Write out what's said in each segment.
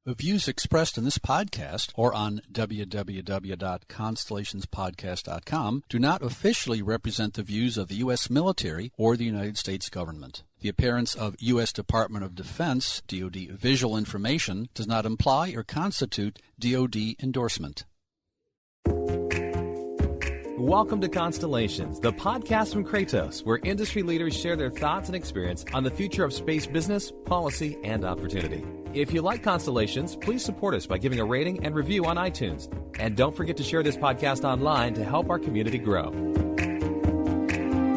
The views expressed in this podcast or on www.constellationspodcast.com do not officially represent the views of the U.S. military or the United States government. The appearance of U.S. Department of Defense, DoD, visual information does not imply or constitute DoD endorsement. Welcome to Constellations, the podcast from Kratos, where industry leaders share their thoughts and experience on the future of space business, policy, and opportunity. If you like Constellations, please support us by giving a rating and review on iTunes. And don't forget to share this podcast online to help our community grow.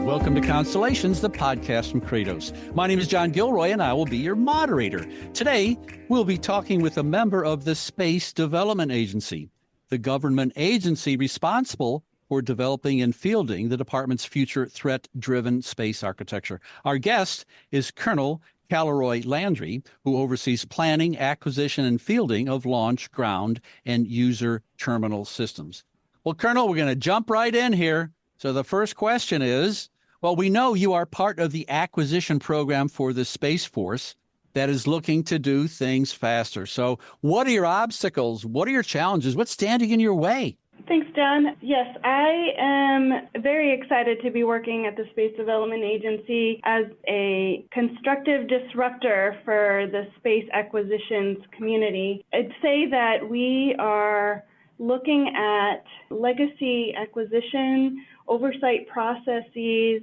Welcome to Constellations, the podcast from Kratos. My name is John Gilroy, and I will be your moderator. Today, we'll be talking with a member of the Space Development Agency, the government agency responsible for developing and fielding the department's future threat-driven space architecture. Our guest is Colonel Kalliroi Landry, who oversees planning, acquisition, and fielding of launch, ground, and user terminal systems. Well, Colonel, we're going to jump right in here. So the first question is, well, we know you are part of the acquisition program for the Space Force that is looking to do things faster. So what are your obstacles? What are your challenges? What's standing in your way? Thanks, John. Yes, I am very excited to be working at the Space Development Agency as a constructive disruptor for the space acquisitions community. I'd say that we are looking at legacy acquisition oversight processes,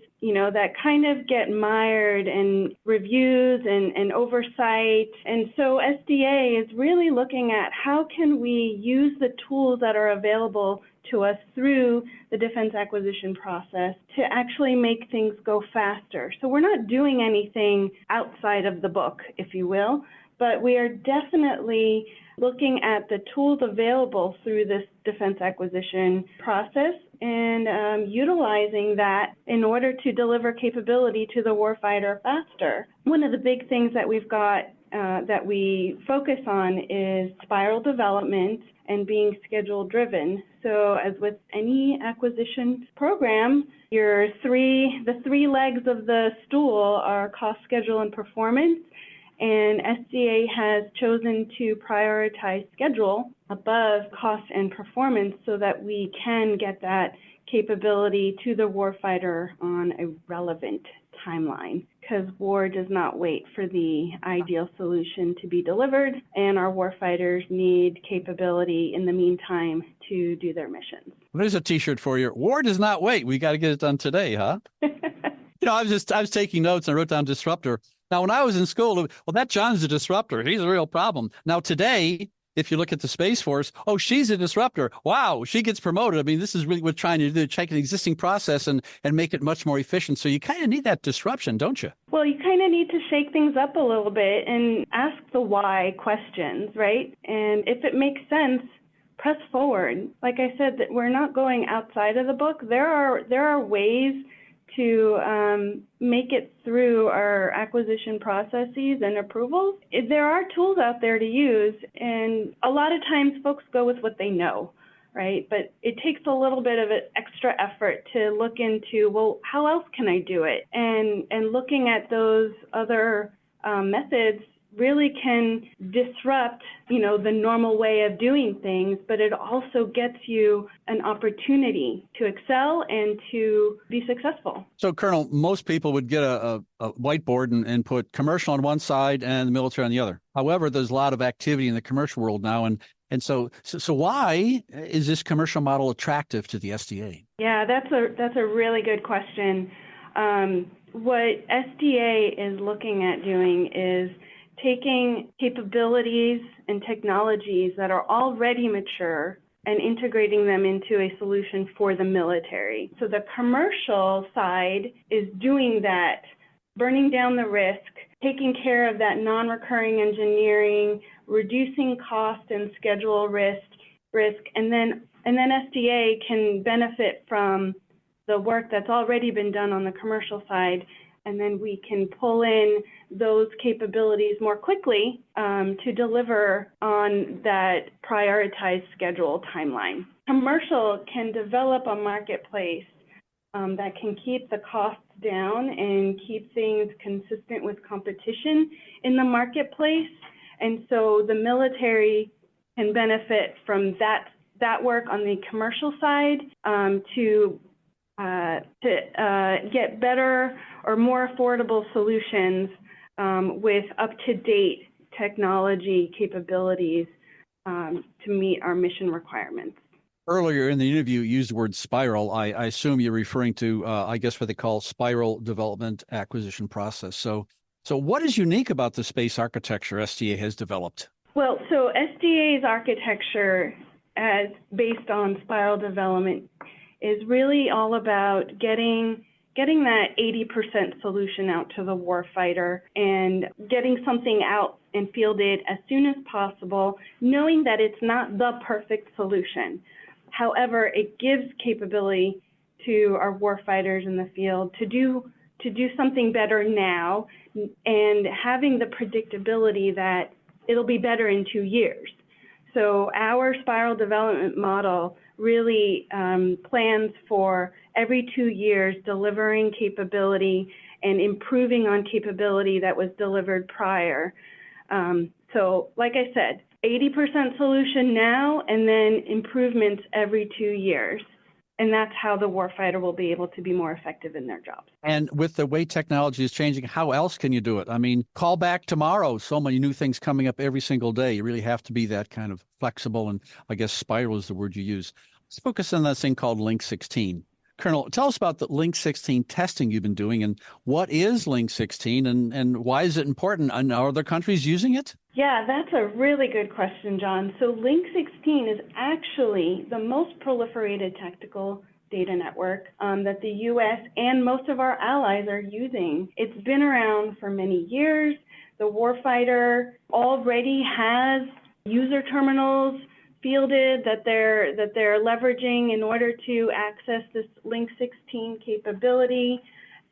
that kind of get mired in reviews and oversight. And so SDA is really looking at how can we use the tools that are available to us through the defense acquisition process to actually make things go faster. So we're not doing anything outside of the book, if you will, but we are definitely looking at the tools available through this defense acquisition process and utilizing that in order to deliver capability to the warfighter faster. One of the big things that we've got that we focus on is spiral development and being schedule driven. So as with any acquisition program, the three legs of the stool are cost, schedule, and performance. And SDA has chosen to prioritize schedule above cost and performance so that we can get that capability to the warfighter on a relevant timeline, because war does not wait for the ideal solution to be delivered, and our warfighters need capability in the meantime to do their missions. Well, there's a T-shirt for you. War does not wait. We got to get it done today, huh? I was taking notes and I wrote down Disruptor. Now, when I was in school, well, that John's a disruptor. He's a real problem. Now, today, if you look at the Space Force, oh, she's a disruptor. Wow, she gets promoted. I mean, this is really what we're trying to do, take an existing process and make it much more efficient. So you kind of need that disruption, don't you? Well, you kind of need to shake things up a little bit and ask the why questions, right? And if it makes sense, press forward. Like I said, that we're not going outside of the book. There are ways to make it through our acquisition processes and approvals. There are tools out there to use, and a lot of times folks go with what they know, right? But it takes a little bit of an extra effort to look into, well, how else can I do it? And looking at those other methods really can disrupt, the normal way of doing things, but it also gets you an opportunity to excel and to be successful. So, Colonel, most people would get a whiteboard and put commercial on one side and the military on the other. However, there's a lot of activity in the commercial world now, and so why is this commercial model attractive to the SDA? Yeah, that's a really good question. What SDA is looking at doing is taking capabilities and technologies that are already mature and integrating them into a solution for the military. So the commercial side is doing that, burning down the risk, taking care of that non-recurring engineering, reducing cost and schedule risk, and then SDA can benefit from the work that's already been done on the commercial side, and then we can pull in those capabilities more quickly to deliver on that prioritized schedule timeline. Commercial can develop a marketplace that can keep the costs down and keep things consistent with competition in the marketplace, And so the military can benefit from that work on the commercial side to get better or more affordable solutions with up-to-date technology capabilities to meet our mission requirements. Earlier in the interview, you used the word spiral. I assume you're referring to, I guess, what they call spiral development acquisition process. So what is unique about the space architecture SDA has developed? Well, so SDA's architecture, as based on spiral development, is really all about getting that 80% solution out to the warfighter and getting something out and fielded as soon as possible, knowing that it's not the perfect solution. However, it gives capability to our warfighters in the field to do something better now, and having the predictability that it'll be better in 2 years. So our spiral development model really plans for every 2 years delivering capability and improving on capability that was delivered prior. So like I said, 80% solution now and then improvements every 2 years. And that's how the warfighter will be able to be more effective in their jobs. And with the way technology is changing, how else can you do it? I mean, call back tomorrow. So many new things coming up every single day. You really have to be that kind of flexible. And I guess spiral is the word you use. Let's focus on that thing called Link 16. Colonel, tell us about the Link 16 testing you've been doing, and what is Link 16 and why is it important? And are other countries using it? Yeah, that's a really good question, John. So Link 16 is actually the most proliferated tactical data network that the U.S. and most of our allies are using. It's been around for many years. The warfighter already has user terminals fielded that they're leveraging in order to access this Link 16 capability.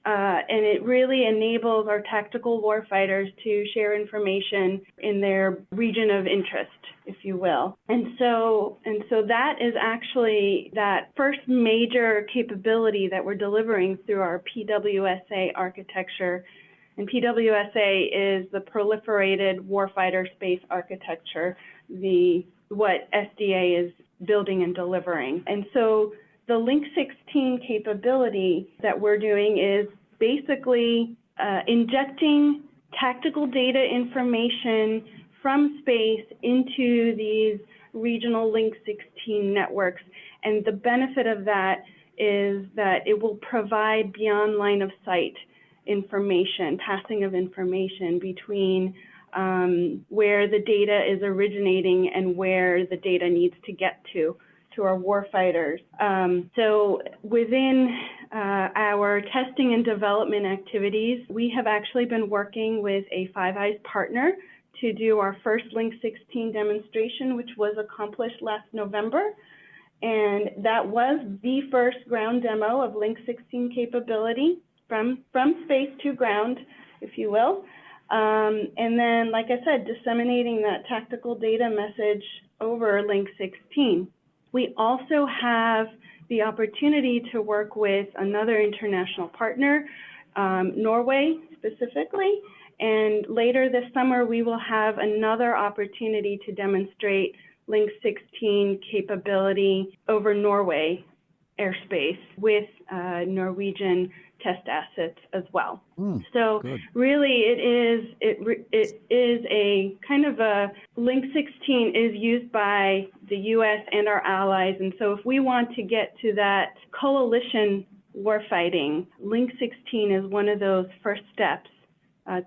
And it really enables our tactical warfighters to share information in their region of interest, if you will. And so that is actually that first major capability that we're delivering through our PWSA architecture. And PWSA is the Proliferated Warfighter Space Architecture, what SDA is building and delivering. And so the Link 16 capability that we're doing is basically injecting tactical data information from space into these regional Link 16 networks. And the benefit of that is that it will provide beyond line of sight information, passing of information between where the data is originating and where the data needs to get to our warfighters. So within our testing and development activities, we have actually been working with a Five Eyes partner to do our first Link 16 demonstration, which was accomplished last November. And that was the first ground demo of Link 16 capability from space to ground, if you will. And then, like I said, disseminating that tactical data message over Link 16. We also have the opportunity to work with another international partner, Norway specifically, and later this summer we will have another opportunity to demonstrate Link 16 capability over Norway airspace with Norwegian test assets as well. So good. Really it is a kind of a Link 16 is used by the U.S. and our allies, and so if we want to get to that coalition warfighting, Link 16 is one of those first steps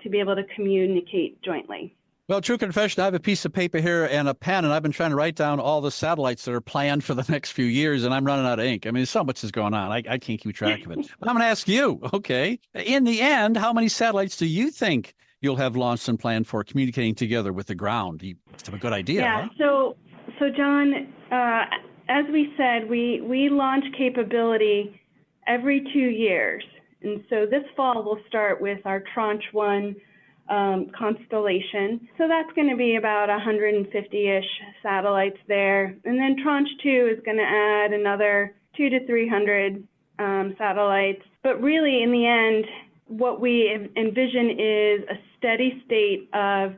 to be able to communicate jointly. Well, true confession, I have a piece of paper here and a pen, and I've been trying to write down all the satellites that are planned for the next few years, and I'm running out of ink. I mean, so much is going on. I can't keep track of it. But I'm going to ask you, okay, in the end, how many satellites do you think you'll have launched and planned for communicating together with the ground? You must have a good idea. Yeah, huh? So John, as we said, we launch capability every 2 years. And so this fall we'll start with our Tranche 1 constellation. So that's going to be about 150-ish satellites there. And then Tranche 2 is going to add another 200 to 300 satellites. But really, in the end, what we envision is a steady state of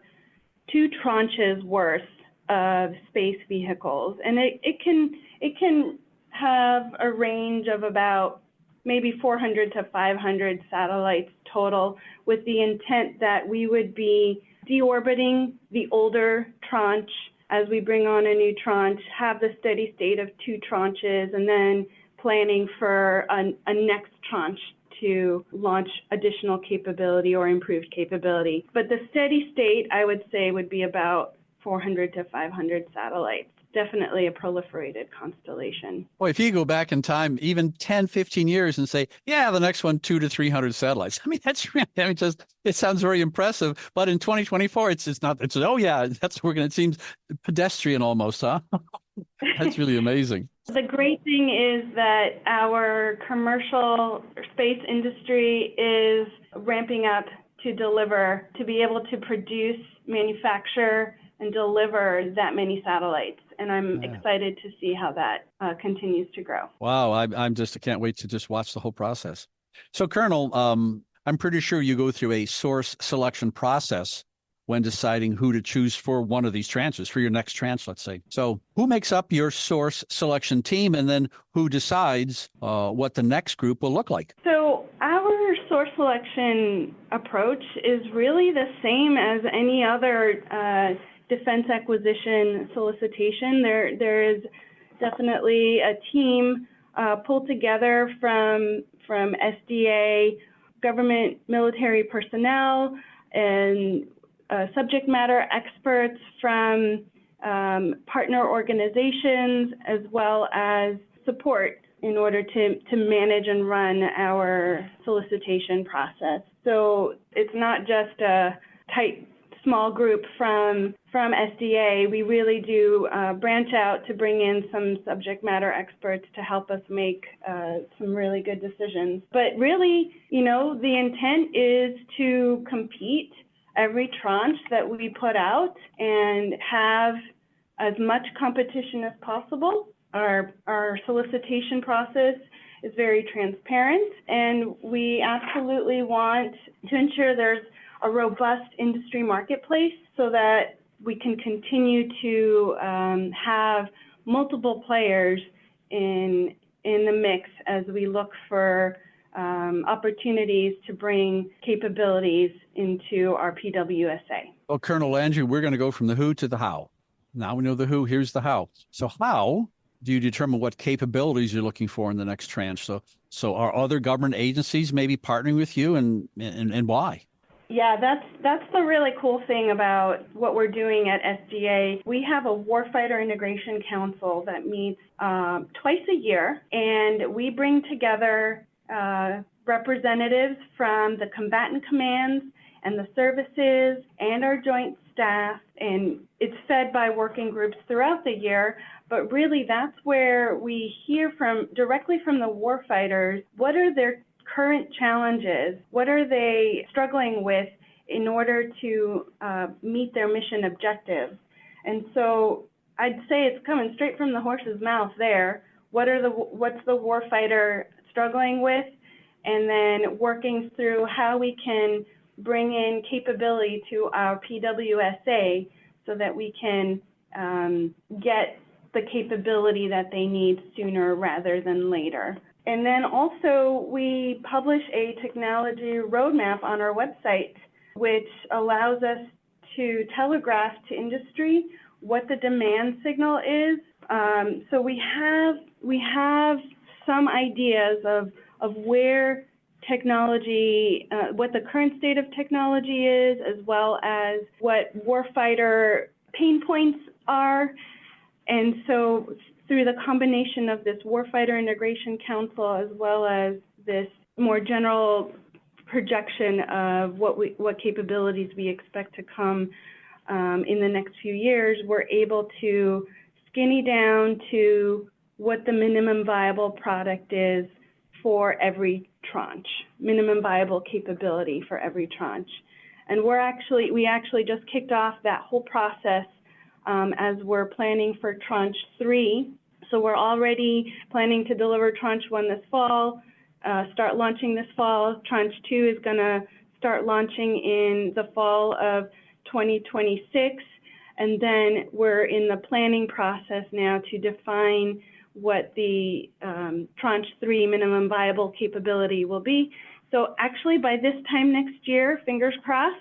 2 tranches worth of space vehicles, and it can have a range of about maybe 400 to 500 satellites total, with the intent that we would be deorbiting the older tranche as we bring on a new tranche, have the steady state of 2 tranches, and then planning for a next tranche to launch additional capability or improved capability. But the steady state, I would say, would be about 400 to 500 satellites. Definitely a proliferated constellation. Well, if you go back in time, even 10, 15 years and say, yeah, the next one, 200 to 300 satellites. I mean, that's really, it sounds very impressive. But in 2024, it's not, oh yeah, it seems pedestrian almost, huh? That's really amazing. The great thing is that our commercial space industry is ramping up to deliver, to be able to produce, manufacture, and deliver that many satellites. And I'm excited to see how that continues to grow. Wow, I can't wait to just watch the whole process. So, Colonel, I'm pretty sure you go through a source selection process when deciding who to choose for one of these tranches, for your next tranche, let's say. So who makes up your source selection team, and then who decides what the next group will look like? So our source selection approach is really the same as any other defense acquisition solicitation. There is definitely a team pulled together from SDA, government military personnel, and subject matter experts from partner organizations, as well as support in order to manage and run our solicitation process. So it's not just a tight, small group from SDA. We really do branch out to bring in some subject matter experts to help us make some really good decisions. But really, the intent is to compete every tranche that we put out and have as much competition as possible. Our solicitation process is very transparent, and we absolutely want to ensure there's a robust industry marketplace so that we can continue to have multiple players in the mix as we look for opportunities to bring capabilities into our PWSA. Well, Colonel Landry, we're going to go from the who to the how. Now we know the who, here's the how. So how do you determine what capabilities you're looking for in the next tranche? So are other government agencies maybe partnering with you, and why? Yeah, that's the really cool thing about what we're doing at SDA. We have a Warfighter Integration Council that meets twice a year, and we bring together representatives from the combatant commands and the services and our joint staff, and it's fed by working groups throughout the year. But really, that's where we hear directly from the warfighters, what are their current challenges, what are they struggling with in order to meet their mission objectives. And so I'd say it's coming straight from the horse's mouth there. What's the warfighter struggling with, and then working through how we can bring in capability to our PWSA so that we can get the capability that they need sooner rather than later. And then also we publish a technology roadmap on our website, which allows us to telegraph to industry what the demand signal is. So we have some ideas of where technology, what the current state of technology is, as well as what warfighter pain points are. And so through the combination of this Warfighter Integration Council, as well as this more general projection of what capabilities we expect to come in the next few years, we're able to skinny down to what the minimum viable product is for every tranche, minimum viable capability for every tranche. And we actually just kicked off that whole process as we're planning for Tranche 3. So we're already planning to deliver Tranche 1 this fall, start launching this fall. Tranche 2 is going to start launching in the fall of 2026. And then we're in the planning process now to define what the Tranche 3 minimum viable capability will be. So actually by this time next year, fingers crossed,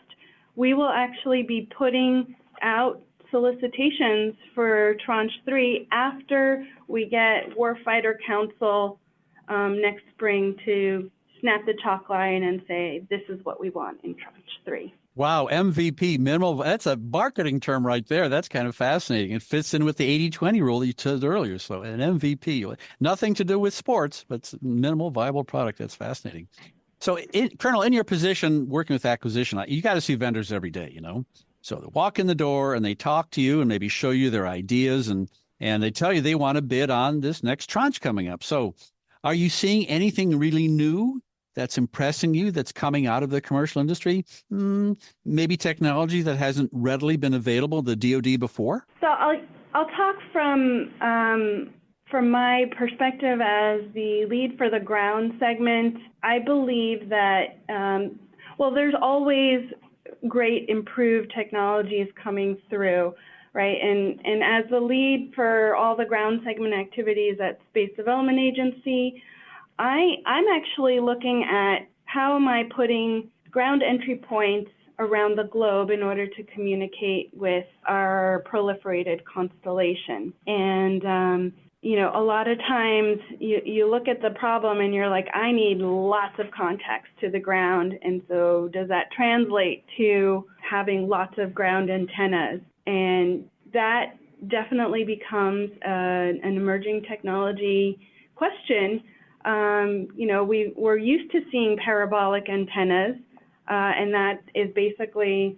we will actually be putting out solicitations for Tranche 3 after we get Warfighter Council next spring to snap the chalk line and say, this is what we want in Tranche 3. Wow, MVP, minimal, that's a marketing term right there. That's kind of fascinating. It fits in with the 80-20 rule that you said earlier. So an MVP, nothing to do with sports, but it's minimal viable product. That's fascinating. So, Colonel, in your position working with acquisition, you got to see vendors every day, you know? So they walk in the door and they talk to you and maybe show you their ideas and they tell you they want to bid on this next tranche coming up. So are you seeing anything really new that's impressing you that's coming out of the commercial industry? Maybe technology that hasn't readily been available to the DoD before? So I'll talk from my perspective as the lead for the ground segment. I believe that, there's always great improved technologies coming through, right? And as the lead for all the ground segment activities at Space Development Agency, I'm actually looking at how am I putting ground entry points around the globe in order to communicate with our proliferated constellation. And, a lot of times you look at the problem and you're like, I need lots of contacts to the ground. And so does that translate to having lots of ground antennas? And that definitely becomes an emerging technology question. We're used to seeing parabolic antennas, and that is basically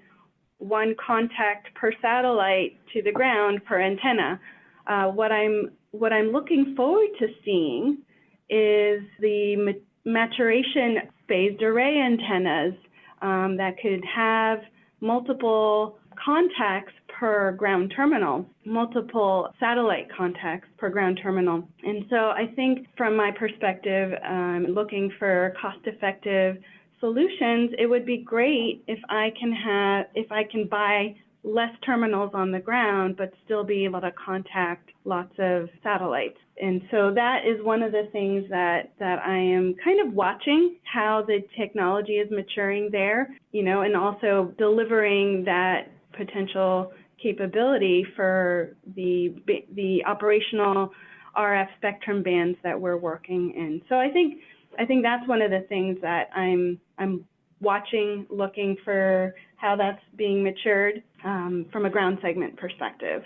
one contact per satellite to the ground per antenna. What I'm looking forward to seeing is the maturation of phased array antennas that could have multiple contacts per ground terminal, multiple satellite contacts per ground terminal. And so I think from my perspective, looking for cost-effective solutions, it would be great if I can buy less terminals on the ground, but still be able to contact lots of satellites. And so that is one of the things that I am kind of watching, how the technology is maturing there, and also delivering that potential capability for the operational RF spectrum bands that we're working in. So I think that's one of the things that I'm watching, looking for how that's being matured from a ground segment perspective.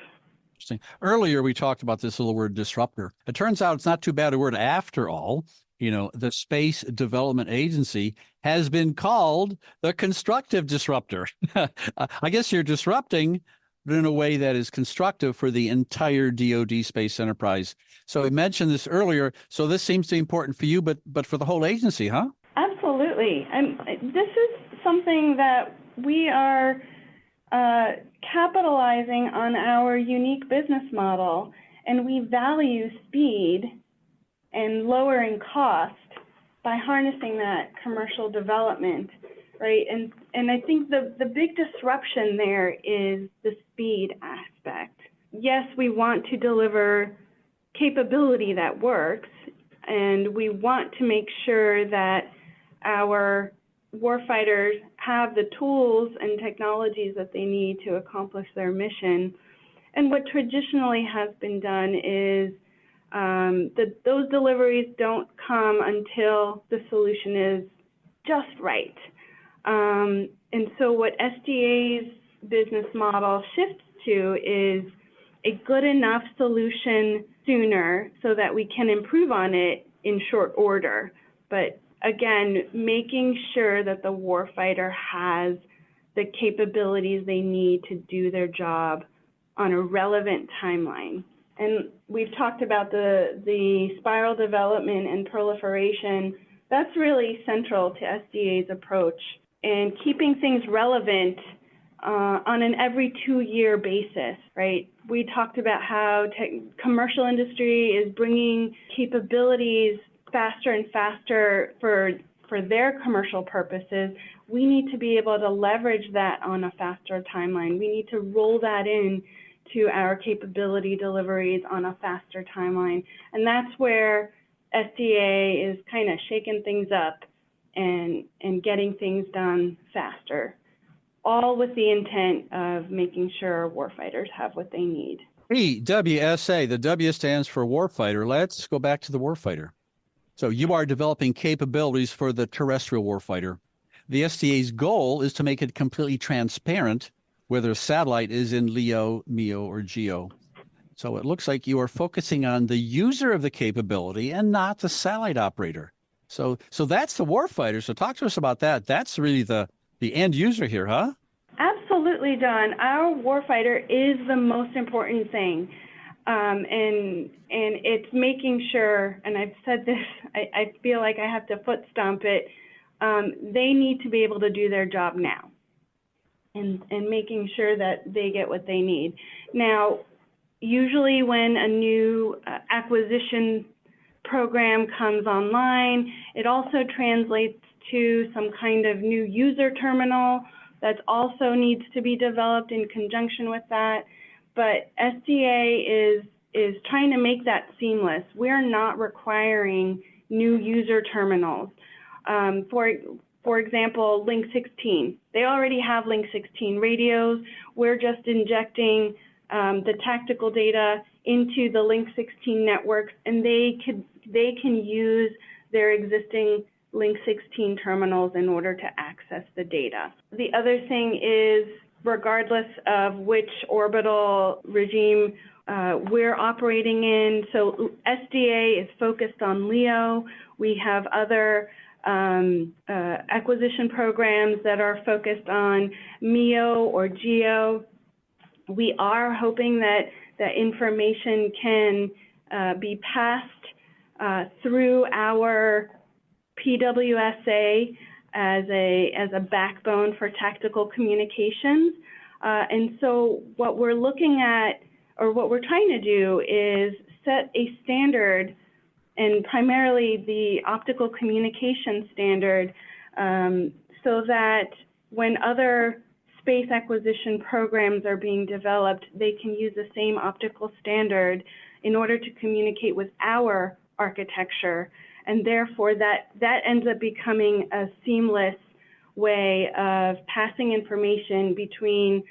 Interesting. Earlier, we talked about this little word disruptor. It turns out it's not too bad a word after all. The Space Development Agency has been called the constructive disruptor. I guess you're disrupting, but in a way that is constructive for the entire DoD space enterprise. So I mentioned this earlier. So this seems to be important for you, but for the whole agency, huh? Absolutely. And this is something that we are capitalizing on our unique business model, and we value speed and lowering cost by harnessing that commercial development, right? And I think the big disruption there is the speed aspect. Yes, we want to deliver capability that works, and we want to make sure that our warfighters have the tools and technologies that they need to accomplish their mission. And what traditionally has been done is those deliveries don't come until the solution is just right. And so what SDA's business model shifts to is a good enough solution sooner so that we can improve on it in short order. But again, making sure that the warfighter has the capabilities they need to do their job on a relevant timeline. And we've talked about the spiral development and proliferation. That's really central to SDA's approach, and keeping things relevant on an every 2-year basis, right? We talked about how commercial industry is bringing capabilities faster and faster for their commercial purposes. we need to be able to leverage that on a faster timeline. We need to roll that in to our capability deliveries on a faster timeline. And that's where SDA is kind of shaking things up and getting things done faster, all with the intent of making sure warfighters have what they need. Hey, WSA, the W stands for warfighter. Let's go back to the warfighter. So you are developing capabilities for the terrestrial warfighter. The SDA's goal is to make it completely transparent whether a satellite is in LEO, MEO, or GEO. So it looks like you are focusing on the user of the capability and not the satellite operator. So that's the warfighter. So talk to us about that. That's really the end user here, huh? Absolutely, John. Our warfighter is the most important thing. And it's making sure, and I've said this, I feel like I have to foot stomp it, they need to be able to do their job now and making sure that they get what they need. Now, usually when a new acquisition program comes online, it also translates to some kind of new user terminal that also needs to be developed in conjunction with that. But SDA is trying to make that seamless. We're not requiring new user terminals. For example, Link 16. They already have Link 16 radios. We're just injecting the tactical data into the Link 16 networks, and they can use their existing Link 16 terminals in order to access the data. The other thing is, regardless of which orbital regime we're operating in, so SDA is focused on LEO. We have other acquisition programs that are focused on MEO or GEO. We are hoping that information can be passed through our PWSA as a backbone for tactical communications. And so what we're looking at, or what we're trying to do, is set a standard, and primarily the optical communication standard, so that when other space acquisition programs are being developed, they can use the same optical standard in order to communicate with our architecture. And therefore, that ends up becoming a seamless way of passing information between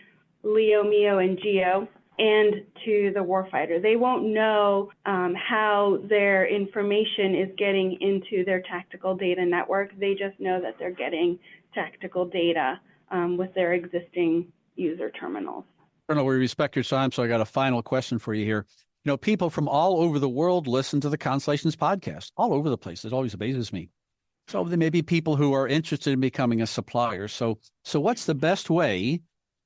LEO, MEO, and GEO and to the warfighter. They won't know how their information is getting into their tactical data network. They just know that they're getting tactical data with their existing user terminals. Colonel, we respect your time, so I got a final question for you here. You know, people from all over the world listen to the Constellations podcast, all over the place. It always amazes me. So there may be people who are interested in becoming a supplier. So what's the best way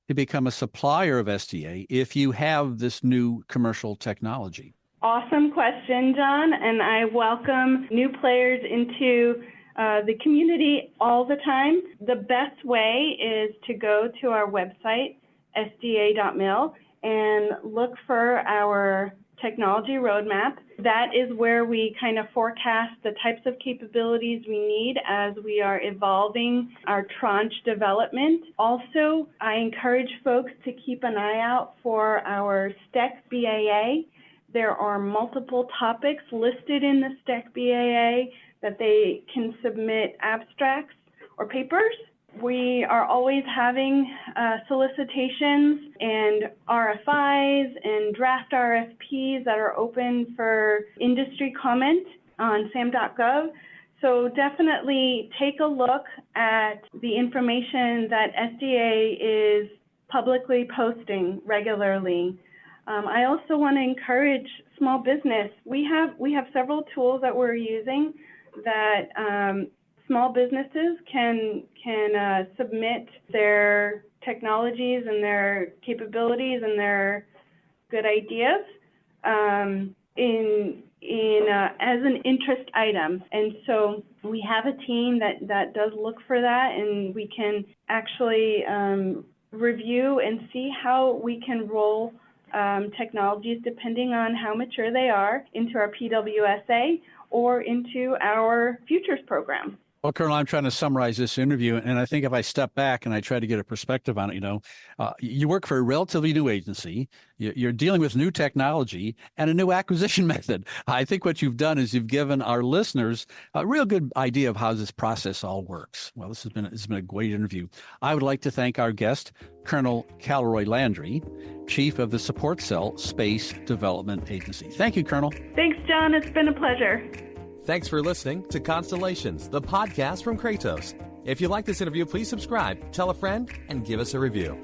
to become a supplier of SDA if you have this new commercial technology? Awesome question, John, and I welcome new players into the community all the time. The best way is to go to our website, sda.mil, and look for our technology roadmap. That is where we kind of forecast the types of capabilities we need as we are evolving our tranche development. Also, I encourage folks to keep an eye out for our STEC BAA. There are multiple topics listed in the STEC BAA that they can submit abstracts or papers. We are always having solicitations and RFIs and draft RFPs that are open for industry comment on SAM.gov. So definitely take a look at the information that SDA is publicly posting regularly. I also want to encourage small business. We have several tools that we're using that small businesses can submit their technologies and their capabilities and their good ideas as an interest item. And so we have a team that does look for that, and we can actually review and see how we can roll technologies, depending on how mature they are, into our PWSA or into our futures program. Well, Colonel, I'm trying to summarize this interview, and I think if I step back and I try to get a perspective on it, you work for a relatively new agency, you're dealing with new technology and a new acquisition method. I think what you've done is you've given our listeners a real good idea of how this process all works. Well, this has been a great interview. I would like to thank our guest, Colonel Kalliroi Landry, Chief of the Support Cell Space Development Agency. Thank you, Colonel. Thanks, John. It's been a pleasure. Thanks for listening to Constellations, the podcast from Kratos. If you like this interview, please subscribe, tell a friend, and give us a review.